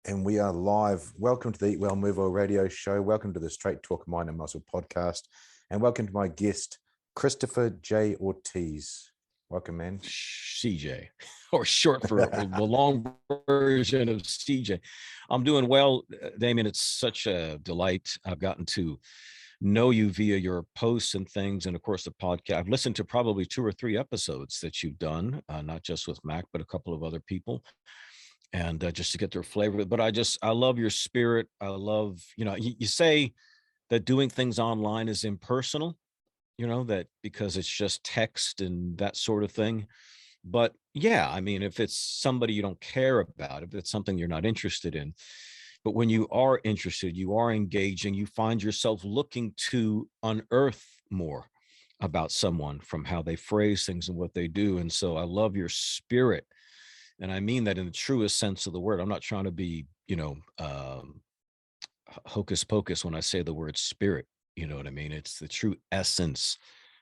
And we are live. Welcome to the Eat Well, Move Well radio show. Welcome to the Straight Talk Mind and Muscle podcast. And welcome to my guest, Christopher J. Ortiz. Welcome, man. CJ, or short for the long version of CJ. I'm doing well, Damian. It's such a delight. I've gotten to know you via your posts and things, and of course the podcast. I've listened to probably 2 or 3 episodes that you've done, not just with Mac, but a couple of other people, and just to get their flavor. But I love your spirit. I love, you say that doing things online is impersonal, that because it's just text and that sort of thing. But yeah, I mean, if it's somebody you don't care about, if it's something you're not interested in, but when you are interested, you are engaging, you find yourself looking to unearth more about someone from how they phrase things and what they do. And so I love your spirit. And I mean that in the truest sense of the word. I'm not trying to be, hocus pocus when I say the word spirit. You know what I mean? It's the true essence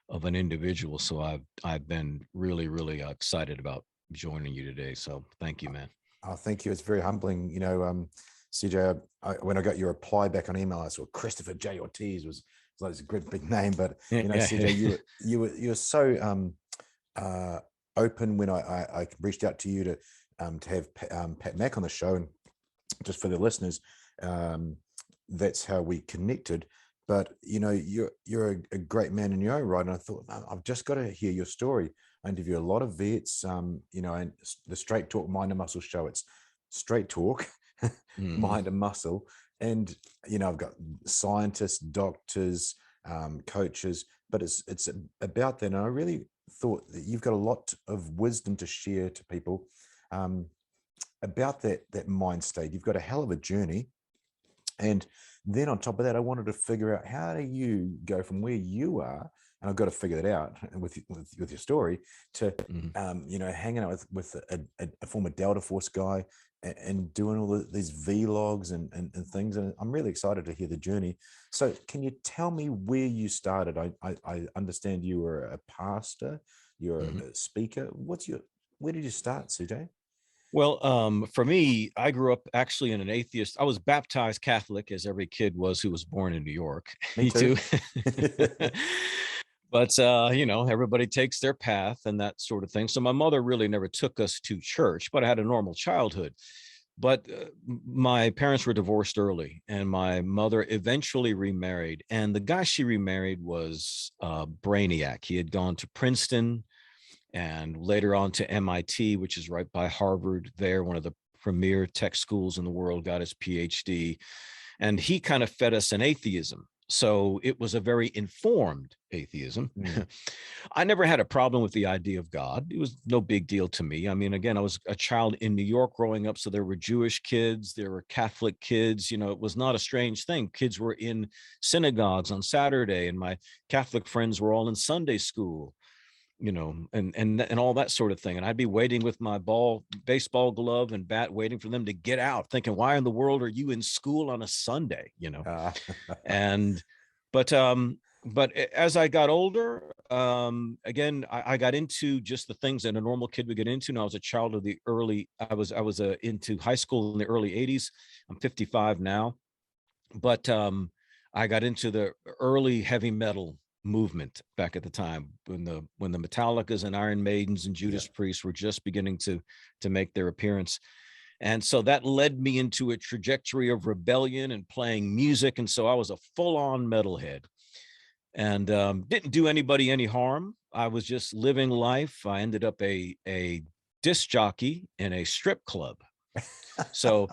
of an individual. So I've been really, really excited about joining you today. So thank you, man. Oh, thank you. It's very humbling. CJ, when I got your reply back on email, I saw Christopher J. Ortiz was like a great big name. But CJ, you were so open when I reached out to you to have Pat Mack on the show, and just for the listeners, that's how we connected. But you're a great man in your own right, and I thought I've just got to hear your story. I interview a lot of vets, and the Straight Talk Mind and Muscle show. It's straight talk, mind and muscle, and I've got scientists, doctors, coaches, but it's about that. And I really thought that you've got a lot of wisdom to share to people about that mind state. You've got a hell of a journey. And then on top of that, I wanted to figure out, how do you go from where you are, and I've got to figure that out with your story, to hanging out with a former Delta Force guy and doing all these vlogs and things. And I'm really excited to hear the journey. So can you tell me where you started? I understand you were a pastor, you're a speaker. Where did you start, CJ? Well, for me, I grew up actually in an atheist. I was baptized Catholic, as every kid was who was born in New York. Me too. But, everybody takes their path and that sort of thing. So my mother really never took us to church, but I had a normal childhood. But my parents were divorced early, and my mother eventually remarried. And the guy she remarried was Brainiac. He had gone to Princeton and later on to MIT, which is right by Harvard there, one of the premier tech schools in the world, got his PhD. And he kind of fed us an atheism. So it was a very informed atheism. I never had a problem with the idea of God. It was no big deal to me. I mean, again, I was a child in New York growing up, so there were Jewish kids, there were Catholic kids. It was not a strange thing. Kids were in synagogues on Saturday, and my Catholic friends were all in Sunday school, and all that sort of thing. And I'd be waiting with my baseball glove and bat, waiting for them to get out, thinking, why in the world are you in school on a Sunday? But as I got older, again, I got into just the things that a normal kid would get into. And I was a child of I was into high school in the early 80s. I'm 55 now, but I got into the early heavy metal movement back at the time, when the Metallicas and Iron Maidens and Judas Priest were just beginning to make their appearance. And so that led me into a trajectory of rebellion and playing music. And so I was a full-on metalhead, and didn't do anybody any harm. I was just living life. I ended up a disc jockey in a strip club. So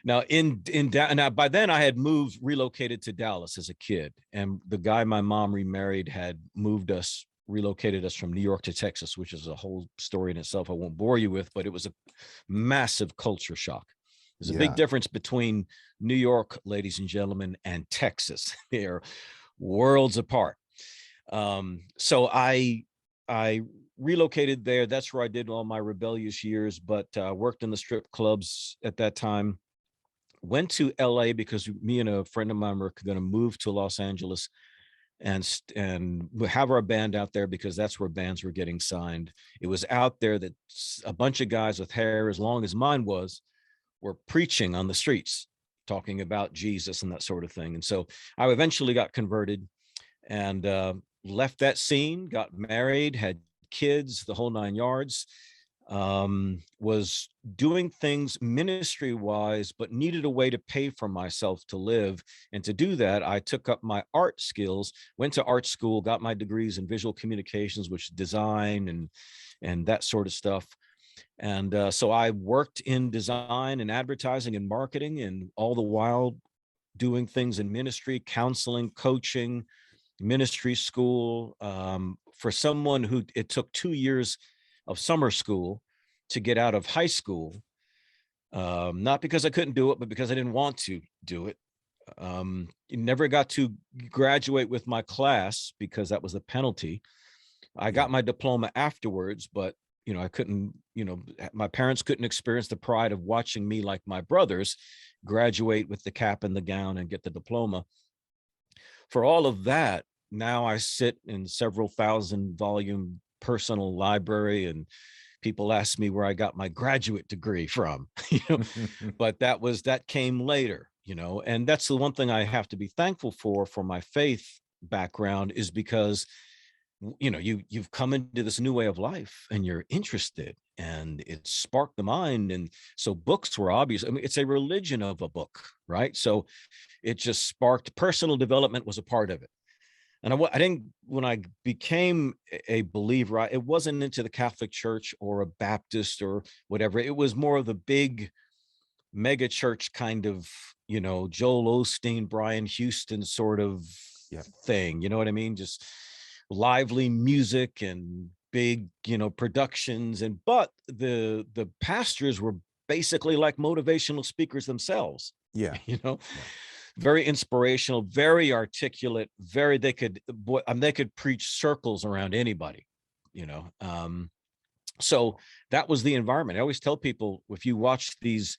now now by then I had relocated to Dallas as a kid, and the guy my mom remarried had relocated us from New York to Texas, which is a whole story in itself I won't bore you with, but it was a massive culture shock. There's a big difference between New York, ladies and gentlemen, and Texas. They are worlds apart. So I relocated there. That's where I did all my rebellious years, but worked in the strip clubs at that time. Went to LA because me and a friend of mine were going to move to Los Angeles and have our band out there, because that's where bands were getting signed. It was out there that a bunch of guys with hair as long as mine was were preaching on the streets, talking about Jesus and that sort of thing. And so I eventually got converted and left that scene, got married, had kids, the whole 9 yards. Was doing things ministry wise, but needed a way to pay for myself to live. And to do that, I took up my art skills, went to art school, got my degrees in visual communications, which is design and that sort of stuff. And so I worked in design and advertising and marketing, and all the while doing things in ministry, counseling, coaching, ministry school. For someone who it took 2 years of summer school to get out of high school, not because I couldn't do it, but because I didn't want to do it. Never got to graduate with my class because that was the penalty. I got my diploma afterwards, but I couldn't, my parents couldn't experience the pride of watching me, like my brothers, graduate with the cap and the gown and get the diploma. For all of that, now I sit in several thousand volume personal library, and people ask me where I got my graduate degree from, but that came later, and that's the one thing I have to be thankful for my faith background, is because you've come into this new way of life and you're interested, and it sparked the mind. And so books were obvious. I mean, it's a religion of a book, right? So it just sparked. Personal development was a part of it. And I didn't, when I became a believer, it wasn't into the Catholic Church or a Baptist or whatever. It was more of the big mega church kind of, Joel Osteen, Brian Houston sort of thing. You know what I mean? Just lively music and big, productions. But the pastors were basically like motivational speakers themselves. Yeah. Very inspirational, very articulate, they could preach circles around anybody, so that was the environment. I always tell people, if you watch these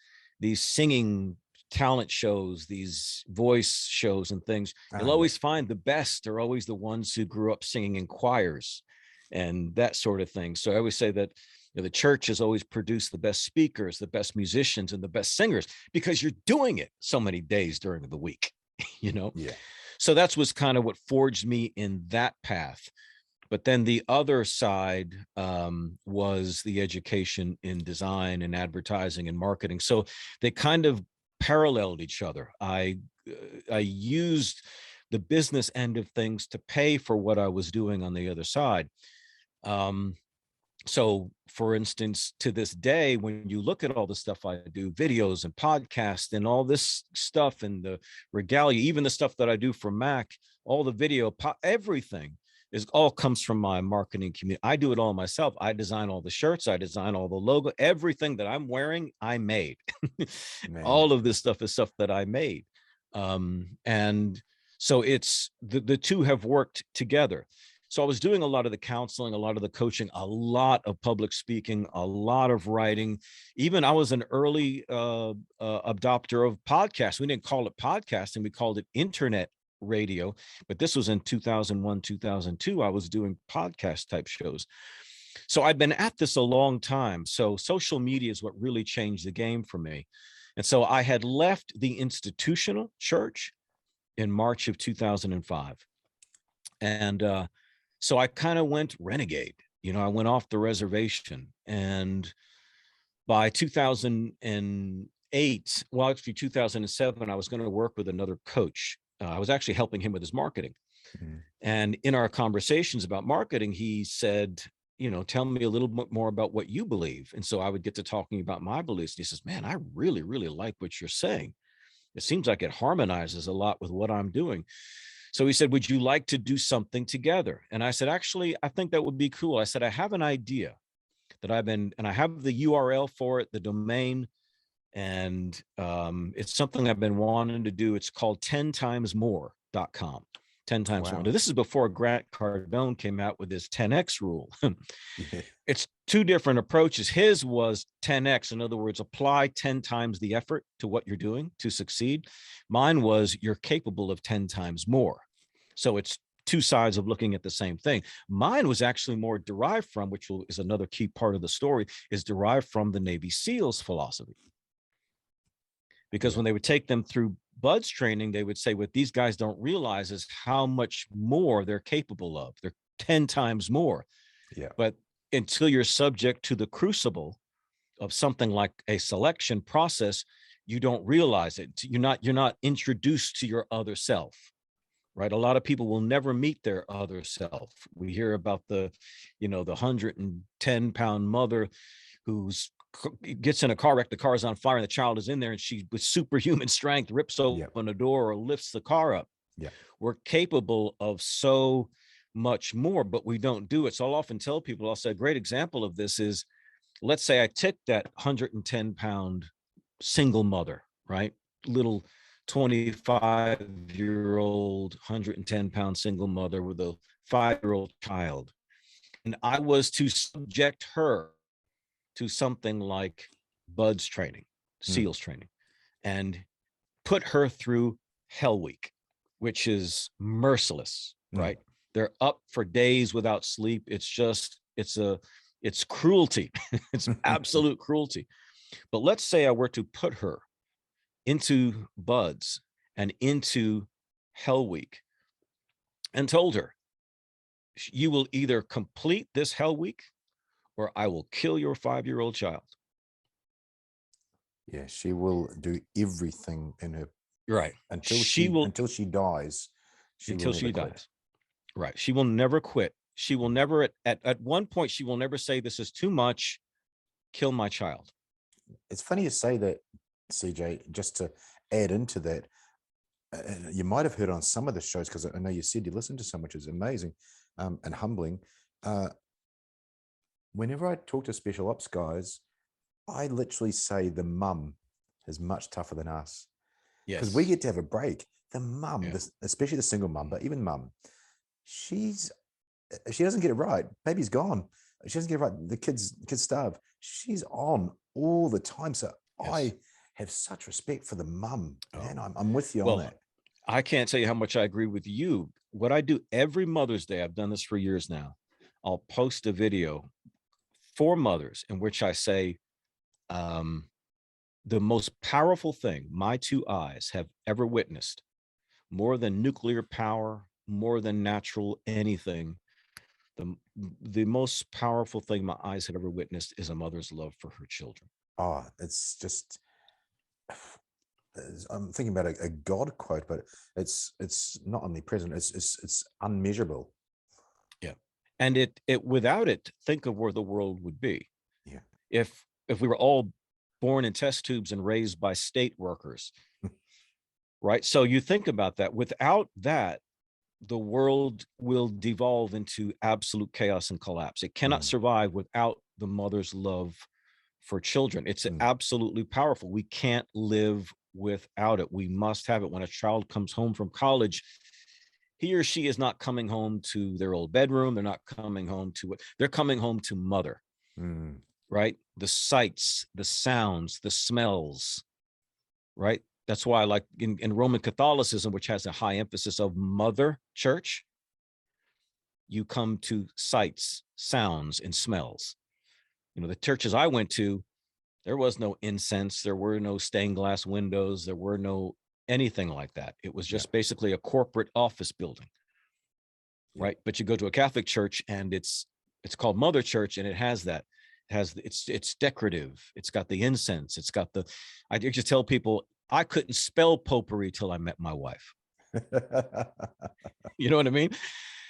singing talent shows, these voice shows and things, you'll always find the best are always the ones who grew up singing in choirs and that sort of thing. So I always say that the church has always produced the best speakers, the best musicians, and the best singers, because you're doing it so many days during the week, So that's was kind of what forged me in that path. But then the other side was the education in design and advertising and marketing. So they kind of paralleled each other. I used the business end of things to pay for what I was doing on the other side. So for instance, to this day, when you look at all the stuff I do, videos and podcasts and all this stuff and the regalia, even the stuff that I do for Mac, all the video, everything all comes from my marketing community. I do it all myself. I design all the shirts. I design all the logo, everything that I'm wearing, I made. All of this stuff is stuff that I made. And so it's the two have worked together. So I was doing a lot of the counseling, a lot of the coaching, a lot of public speaking, a lot of writing. Even I was an early adopter of podcasts. We didn't call it podcasting. We called it internet radio. But this was in 2001, 2002. I was doing podcast type shows. So I'd been at this a long time. So social media is what really changed the game for me. And so I had left the institutional church in March of 2005. And so I kind of went renegade, I went off the reservation. And by 2008, well, actually 2007, I was going to work with another coach. I was actually helping him with his marketing. Mm-hmm. And in our conversations about marketing, he said, tell me a little bit more about what you believe. And so I would get to talking about my beliefs. And he says, man, I really, really like what you're saying. It seems like it harmonizes a lot with what I'm doing. So he said, would you like to do something together? And I said, actually, I think that would be cool. I said, I have an idea that and I have the URL for it, the domain, and it's something I've been wanting to do. It's called 10timesmore.com. 10 times more. Now, this is before Grant Cardone came out with his 10X rule. It's two different approaches. His was 10X. In other words, apply 10 times the effort to what you're doing to succeed. Mine was you're capable of 10 times more. So it's two sides of looking at the same thing. Mine was actually more derived from, which is another key part of the story, is derived from the Navy SEALs philosophy. Because when they would take them through buds training, they would say, what these guys don't realize is how much more they're capable of. They're 10 times more. Yeah. But until you're subject to the crucible of something like a selection process, you don't realize it. You're not introduced to your other self, right? A lot of people will never meet their other self. We hear about the 110-pound mother who's gets in a car wreck, the car is on fire and the child is in there, and she with superhuman strength rips open a door or lifts the car up. Yeah. We're capable of so much more, but we don't do it. So I'll often tell people, I'll say a great example of this is, let's say I took that 110-pound single mother, right? Little 25-year-old, 110-pound single mother with a 5-year-old child. And I was to subject her to something like buds training, SEALs training, and put her through Hell Week, which is merciless, right? They're up for days without sleep. It's cruelty. It's absolute cruelty. But let's say I were to put her into buds and into Hell Week and told her, you will either complete this Hell Week or I will kill your 5-year-old child. Yeah, she will do everything in her right until she dies. Until she dies. Right. She will never quit. She will never at one point she will never say, this is too much, kill my child. It's funny you say that, CJ, just to add into that. You might have heard on some of the shows, because I know you said you listen to some, which is amazing and humbling. Whenever I talk to special ops guys, I literally say the mum is much tougher than us. Because we get to have a break. The mum, especially the single mum, but even mum, she doesn't get it right. Baby's gone. She doesn't get it right. The kids starve. She's on all the time. So I have such respect for the mum. Man, I'm with you on that. I can't tell you how much I agree with you. What I do every Mother's Day, I've done this for years now, I'll post a video for mothers in which I say, the most powerful thing my 2 eyes have ever witnessed, more than nuclear power, more than natural anything, the most powerful thing my eyes have ever witnessed is a mother's love for her children. Oh, it's just, I'm thinking about a God quote, but it's not omnipresent. It's unmeasurable. Yeah. And it without it, think of where the world would be. Yeah. If we were all born in test tubes and raised by state workers, right? So you think about that. Without that, the world will devolve into absolute chaos and collapse. It cannot survive without the mother's love for children. It's absolutely powerful. We can't live without it. We must have it. When a child comes home from college, he or she is not coming home to their old bedroom. They're not coming home to it. They're coming home to mother, right? The sights, the sounds, the smells, right? That's why I like in Roman Catholicism, which has a high emphasis of mother church, you come to sights, sounds, and smells. The churches I went to, there was no incense, there were no stained glass windows, there were no anything like that. It was just basically a corporate office building, right? But you go to a Catholic church and it's called Mother Church, and it has that. It's decorative. It's got the incense. It's got I just tell people, I couldn't spell potpourri till I met my wife. You know what I mean?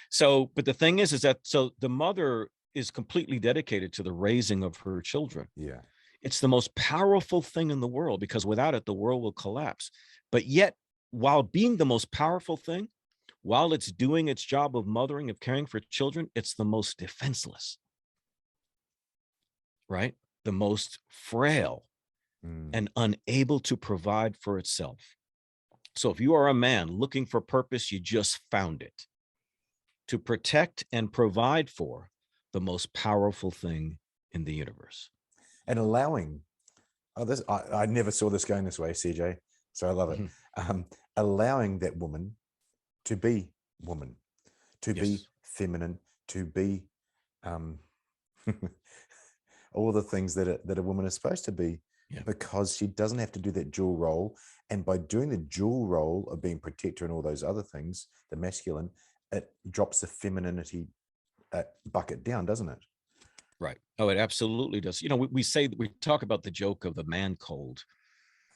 So, but the thing is that, so the mother is completely dedicated to the raising of her children. Yeah. It's the most powerful thing in the world, because without it, the world will collapse. But yet, while being the most powerful thing, while it's doing its job of mothering, of caring for children, it's the most defenseless, right? The most frail and unable to provide for itself. So if you are a man looking for purpose, you just found it. To protect and provide for the most powerful thing in the universe. And allowing, I never saw this going this way, CJ, so I love it. Allowing that woman to be woman, to be feminine, to be all the things that a woman is supposed to be because she doesn't have to do that dual role. And by doing the dual role of being protector and all those other things, the masculine, it drops the femininity bucket down, doesn't it? Right. Oh, it absolutely does. You know, we talk about the joke of the man cold.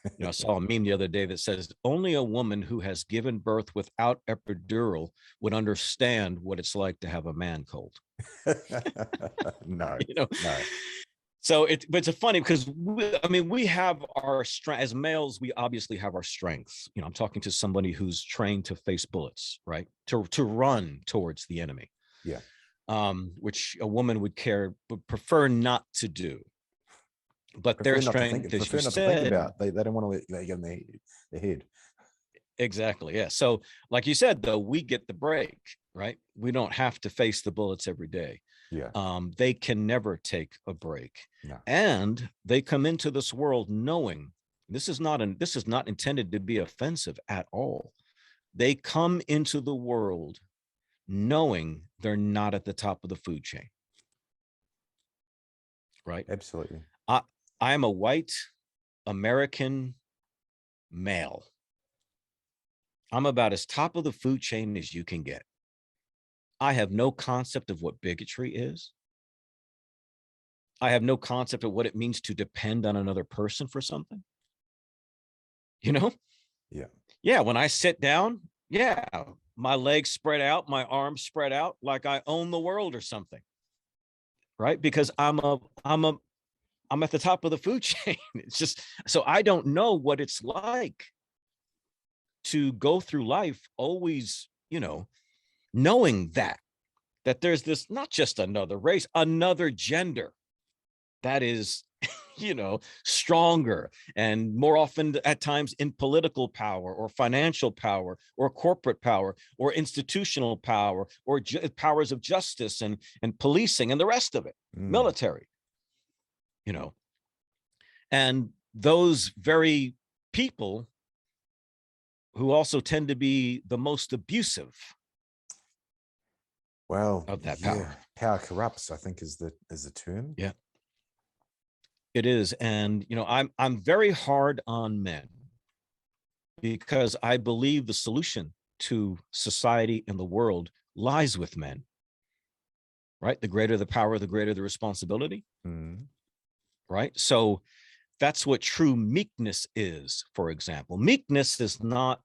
You know, I saw a meme the other day that says only a woman who has given birth without epidural would understand what it's like to have a man cold. No, You know, no. so but it's funny because we have our strength as males. We obviously have our strengths. You know, I'm talking to somebody who's trained to face bullets, right? To run towards the enemy. Yeah. Which a woman would prefer not to do. But their strength, as you said, about. They don't want to let that get in their head. Exactly. Yeah. So, like you said, though, we get the break, right? We don't have to face the bullets every day. Yeah. They can never take a break. No. And they come into this world knowing this is not intended to be offensive at all. They come into the world knowing they're not at the top of the food chain. Right? Absolutely. I am a white American male. I'm about as top of the food chain as you can get. I have no concept of what bigotry is. I have no concept of what it means to depend on another person for something. You know? Yeah. Yeah. When I sit down, yeah, my legs spread out, my arms spread out like I own the world or something. Right? Because I'm at the top of the food chain. It's just, so I don't know what it's like to go through life always, you know, knowing that there's this, not just another race, another gender that is, you know, stronger and more often at times in political power or financial power or corporate power or institutional power or powers of justice and policing and the rest of it, military, you know. And those very people who also tend to be the most abusive. Well, of that power. Power corrupts, I think is the term. Yeah. It is. And, you know, I'm very hard on men because I believe the solution to society and the world lies with men. Right? The greater the power, the greater the responsibility. Right? So that's what true meekness is, for example. Meekness is not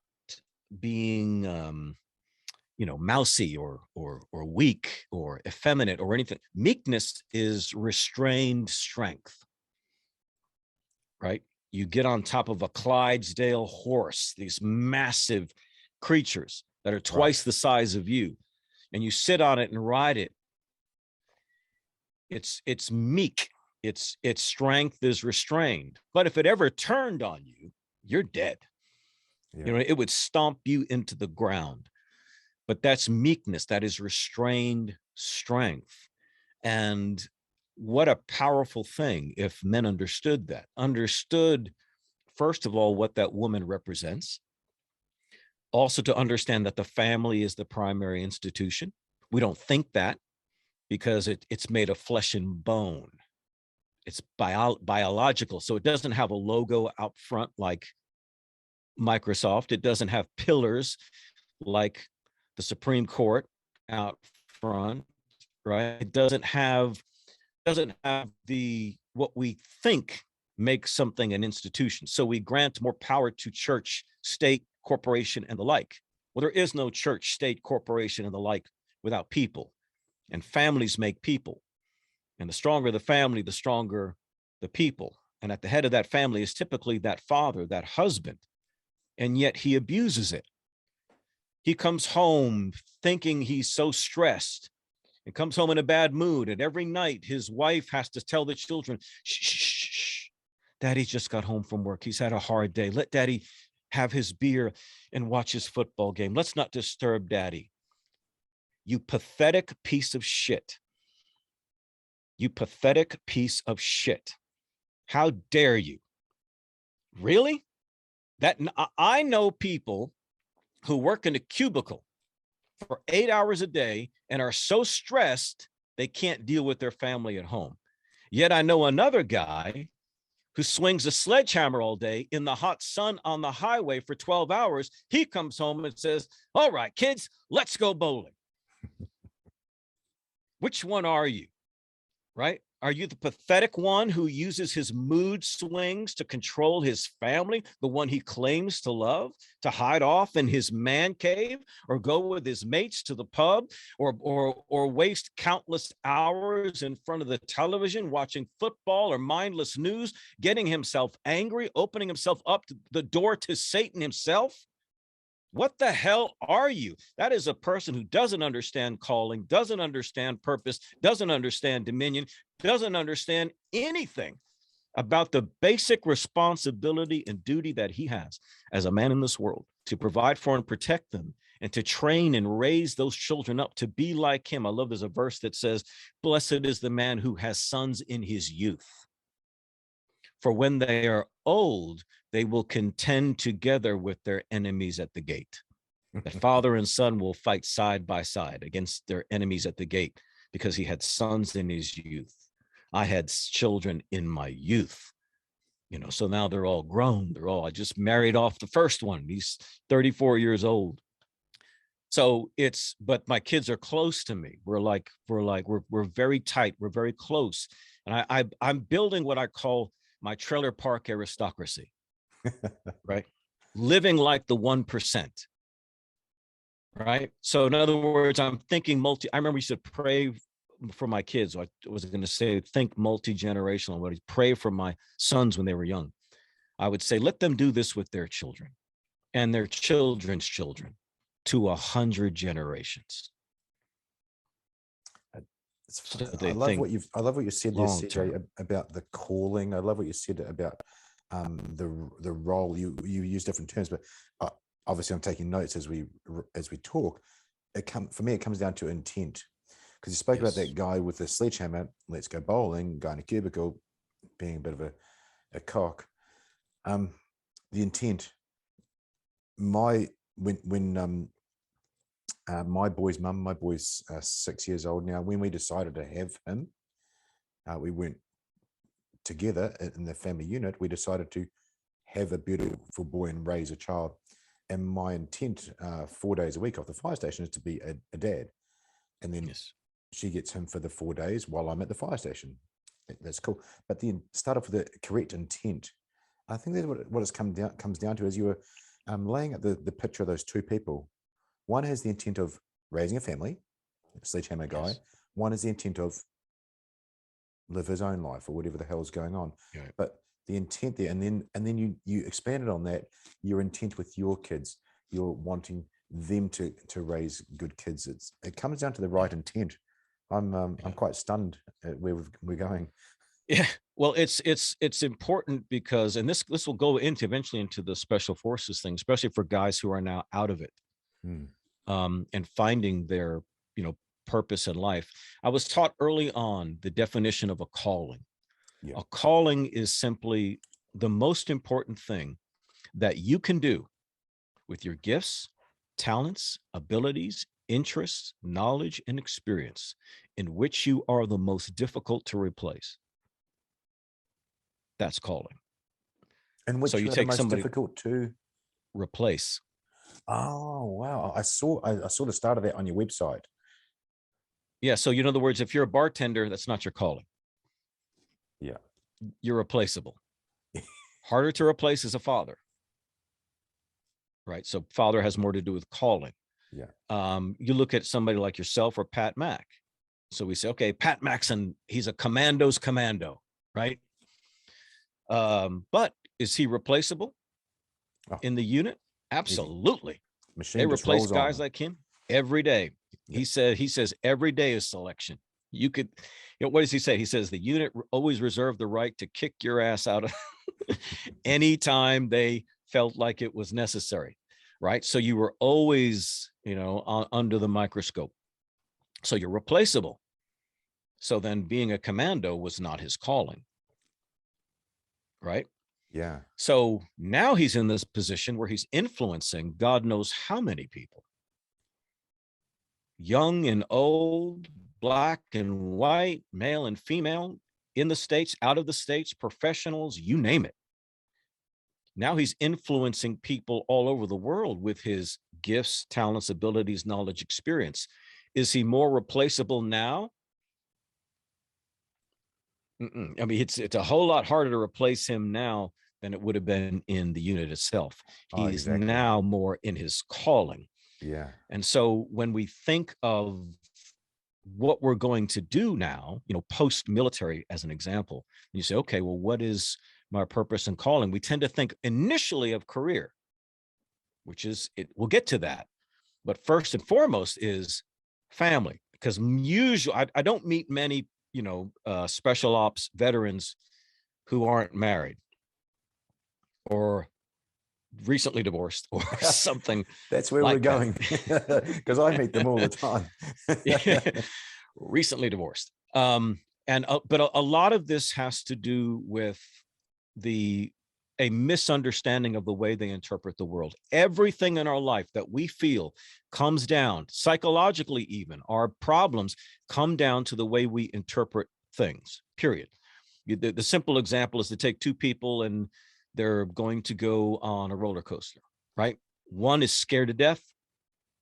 being you know, mousy or weak or effeminate or anything. Meekness is restrained strength. Right? You get on top of a Clydesdale horse, these massive creatures that are twice the size of you, and you sit on it and ride it. It's meek. Its strength is restrained. But if it ever turned on you, you're dead. Yeah. You know, it would stomp you into the ground. But that's meekness. That is restrained strength. And what a powerful thing if men understood that. Understood, first of all, what that woman represents. Also to understand that the family is the primary institution. We don't think that because it's made of flesh and bone. It's biological. So it doesn't have a logo out front like Microsoft. It doesn't have pillars like the Supreme Court out front, right? It doesn't have the what we think makes something an institution. So we grant more power to church, state, corporation, and the like. Well, there is no church, state, corporation, and the like without people. And families make people. And the stronger the family, the stronger the people. And at the head of that family is typically that father, that husband. And yet he abuses it. He comes home thinking he's so stressed and comes home in a bad mood. And every night his wife has to tell the children, shh, shh, shh. Daddy just got home from work. He's had a hard day. Let Daddy have his beer and watch his football game. Let's not disturb Daddy. You pathetic piece of shit. You pathetic piece of shit. How dare you? Really? That I know people who work in a cubicle for 8 hours a day and are so stressed they can't deal with their family at home. Yet I know another guy who swings a sledgehammer all day in the hot sun on the highway for 12 hours, he comes home and says, all right, kids, let's go bowling. Which one are you, right? Are you the pathetic one who uses his mood swings to control his family, the one he claims to love, to hide off in his man cave, or go with his mates to the pub, or waste countless hours in front of the television watching football or mindless news, getting himself angry, opening himself up to the door to Satan himself? What the hell are you? That is a person who doesn't understand calling, doesn't understand purpose, doesn't understand dominion, doesn't understand anything about the basic responsibility and duty that he has as a man in this world to provide for and protect them and to train and raise those children up to be like him. I love there's a verse that says, blessed is the man who has sons in his youth. For when they are old, they will contend together with their enemies at the gate. That father and son will fight side by side against their enemies at the gate because he had sons in his youth. I had children in my youth, so now they're all grown. I just married off the first one. He's 34 years old. So but my kids are close to me. We're very tight. We're very close. And I'm building what I call my trailer park aristocracy, right? Living like the 1%, right? So in other words, I'm thinking I remember you said pray for my kids. I was going to say, think multi-generational. When I pray for my sons when they were young, I would say, let them do this with their children and their children's children to 100 generations. I love what you said there, CJ, about the calling. I love what you said about the role. You use different terms, but obviously I'm taking notes as we talk. For me, it comes down to intent, because you spoke about that guy with the sledgehammer. Let's go bowling. Guy in a cubicle, being a bit of a cock. The intent. My boy's mum, my boy's 6 years old now. When we decided to have him, we went together in the family unit. We decided to have a beautiful boy and raise a child. And my intent 4 days a week off the fire station is to be a dad. And then she gets him for the 4 days while I'm at the fire station. That's cool. But then start off with the correct intent. I think that's what it's comes down to is you were laying out the picture of those two people. One has the intent of raising a family, sledgehammer guy. Yes. One has the intent of live his own life or whatever the hell is going on. Yeah. But the intent there, and then you expanded on that, your intent with your kids, you're wanting them to raise good kids. It comes down to the right intent. I'm quite stunned at where we're going. Yeah, well, it's important because, and this will go eventually into the special forces thing, especially for guys who are now out of it. And finding their, purpose in life. I was taught early on the definition of a calling. Yeah. A calling is simply the most important thing that you can do with your gifts, talents, abilities, interests, knowledge, and experience in which you are the most difficult to replace. That's calling. And which you take the most difficult to replace. Oh, wow. I saw the start of that on your website. Yeah. So, in other words, if you're a bartender, that's not your calling. Yeah. You're replaceable. Harder to replace is a father. Right. So father has more to do with calling. Yeah. You look at somebody like yourself or Pat Mack. So we say, okay, Pat Mack's he's a commando's commando, right? But is he replaceable in the unit? Absolutely. They replace guys like him every day. He says every day is selection. You could, what does he say? He says the unit always reserved the right to kick your ass out of anytime they felt like it was necessary, right? So you were always, under the microscope. So you're replaceable. So then being a commando was not his calling, right? Yeah. So now he's in this position where he's influencing God knows how many people. Young and old, black and white, male and female, in the States, out of the States, professionals, you name it. Now he's influencing people all over the world with his gifts, talents, abilities, knowledge, experience. Is he more replaceable now? I mean, it's a whole lot harder to replace him now than it would have been in the unit itself. He's now more in his calling. Yeah. And so when we think of what we're going to do now, post-military as an example, and you say, okay, well, what is my purpose and calling? We tend to think initially of career, which is it. We'll get to that. But first and foremost is family, because usually I don't meet many, special ops veterans who aren't married or recently divorced or something. That's where we're going, because I meet them all the time. Recently divorced. But a lot of this has to do with a misunderstanding of the way they interpret the world. Everything in our life that we feel comes down, psychologically even, our problems come down to the way we interpret things, period. The simple example is to take two people and they're going to go on a roller coaster, right? One is scared to death.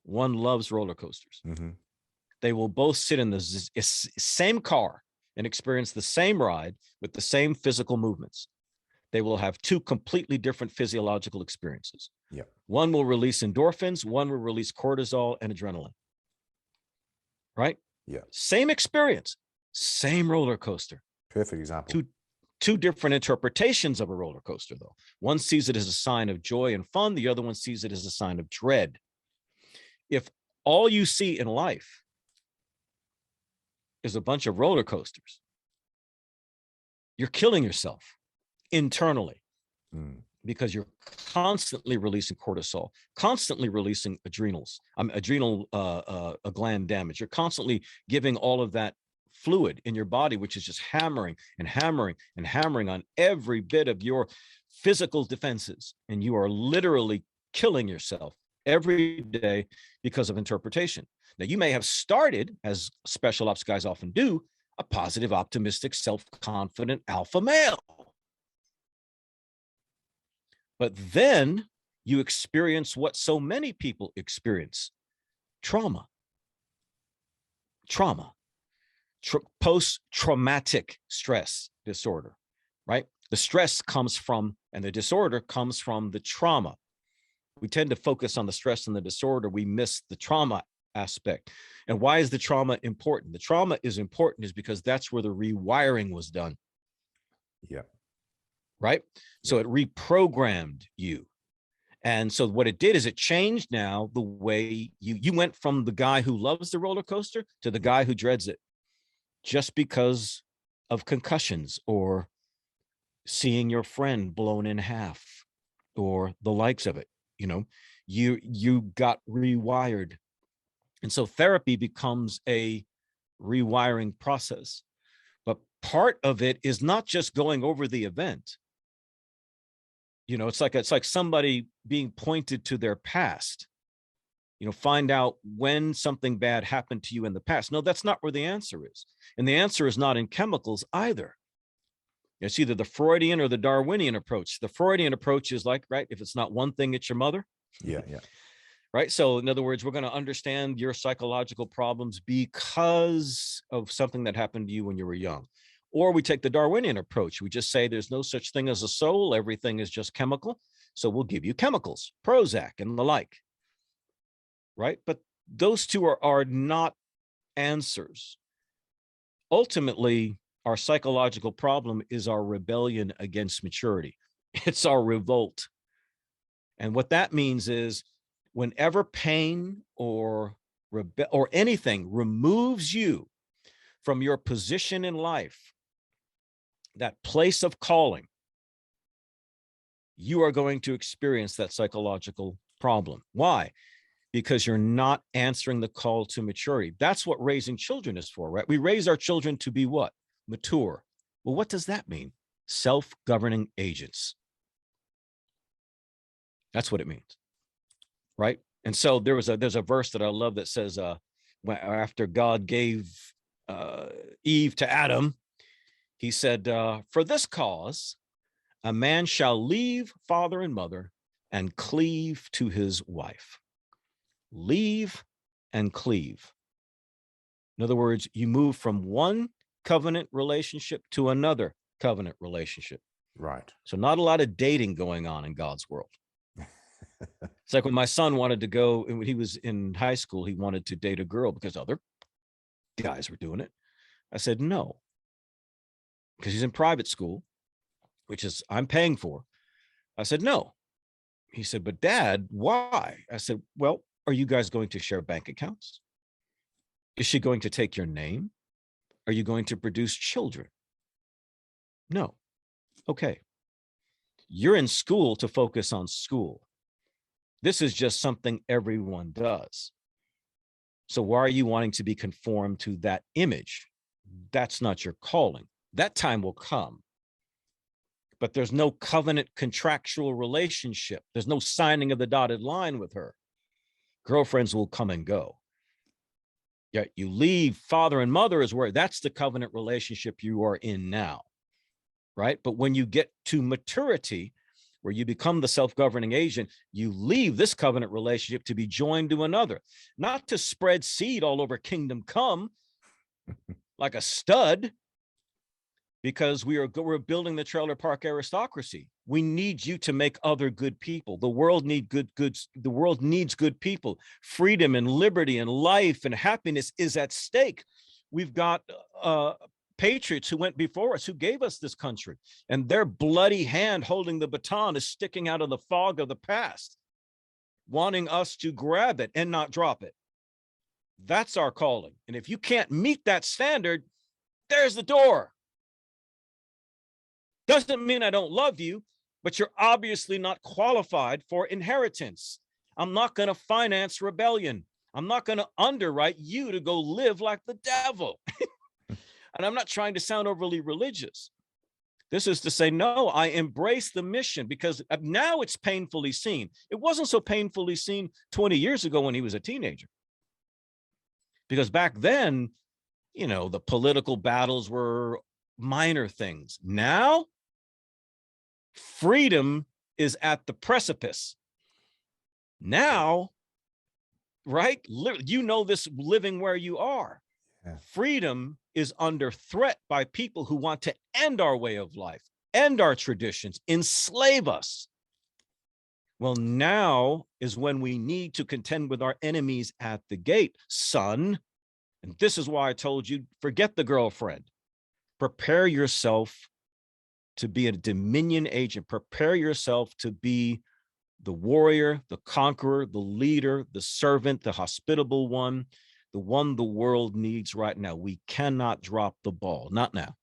One loves roller coasters. Mm-hmm. They will both sit in the same car and experience the same ride with the same physical movements. They will have two completely different physiological experiences. Yeah. One will release endorphins, one will release cortisol and adrenaline. Right? Yeah. Same experience, same roller coaster. Perfect example. Two different interpretations of a roller coaster, though. One sees it as a sign of joy and fun. The other one sees it as a sign of dread. If all you see in life is a bunch of roller coasters, you're killing yourself internally because you're constantly releasing cortisol, constantly releasing adrenal gland damage. You're constantly giving all of that fluid in your body, which is just hammering and hammering and hammering on every bit of your physical defenses. And you are literally killing yourself every day because of interpretation. Now, you may have started, as special ops guys often do, a positive, optimistic, self-confident alpha male. But then you experience what so many people experience: trauma. Post-traumatic stress disorder, right? The stress comes from, and the disorder comes from the trauma. We tend to focus on the stress and the disorder. We miss the trauma aspect. And why is the trauma important? The trauma is important is because that's where the rewiring was done. Yeah. Right? So it reprogrammed you. And so what it did is it changed now the way you went from the guy who loves the roller coaster to the guy who dreads it, just because of concussions or seeing your friend blown in half or the likes of it. You got rewired. And so therapy becomes a rewiring process. But part of it is not just going over the event. It's like somebody being pointed to their past. Find out when something bad happened to you in the past. No, that's not where the answer is. And the answer is not in chemicals either. It's either the Freudian or the Darwinian approach. The Freudian approach is like, right, if it's not one thing, it's your mother. Yeah. Right. So in other words, we're going to understand your psychological problems because of something that happened to you when you were young. Or we take the Darwinian approach. We just say there's no such thing as a soul. Everything is just chemical. So we'll give you chemicals, Prozac and the like. Right. But those two are not answers. Ultimately, our psychological problem is our rebellion against maturity. It's our revolt. And what that means is whenever pain or anything removes you from your position in life, that place of calling, you are going to experience that psychological problem. Why? Because you're not answering the call to maturity. That's what raising children is for, right? We raise our children to be what? Mature. Well, what does that mean? Self-governing agents. That's what it means, right? And so there's a verse that I love that says, after God gave Eve to Adam, He said, for this cause, a man shall leave father and mother and cleave to his wife. Leave and cleave. In other words, you move from one covenant relationship to another covenant relationship. Right. So not a lot of dating going on in God's world. It's like when my son wanted to go, when he was in high school, he wanted to date a girl because other guys were doing it. I said, no, because he's in private school, which is I'm paying for. I said, no. He said, but Dad, why? I said, well, are you guys going to share bank accounts? Is she going to take your name? Are you going to produce children? No. Okay. You're in school to focus on school. This is just something everyone does. So why are you wanting to be conformed to that image? That's not your calling. That time will come. But there's no covenant contractual relationship. There's no signing of the dotted line with her. Girlfriends will come and go. Yet you leave father and mother is where that's the covenant relationship you are in now, right? But when you get to maturity, where you become the self-governing agent, you leave this covenant relationship to be joined to another, not to spread seed all over kingdom come like a stud, because we're building the trailer park aristocracy. We need you to make other good people. The world needs the world needs good people. Freedom and liberty and life and happiness is at stake. We've got patriots who went before us, who gave us this country, and their bloody hand holding the baton is sticking out of the fog of the past, wanting us to grab it and not drop it. That's our calling. And if you can't meet that standard, there's the door. Doesn't mean I don't love you, but you're obviously not qualified for inheritance. I'm not going to finance rebellion. I'm not going to underwrite you to go live like the devil. And I'm not trying to sound overly religious. This is to say, no, I embrace the mission because now it's painfully seen. It wasn't so painfully seen 20 years ago when he was a teenager. Because back then, you know, the political battles were minor things. Now, freedom is at the precipice. Now, right? You know this living where you are. Yeah. Freedom is under threat by people who want to end our way of life, end our traditions, enslave us. Well, now is when we need to contend with our enemies at the gate, son. And this is why I told you, forget the girlfriend. Prepare yourself to be a dominion agent. Prepare yourself to be the warrior, the conqueror, the leader, the servant, the hospitable one, the one the world needs right now. We cannot drop the ball. Not now.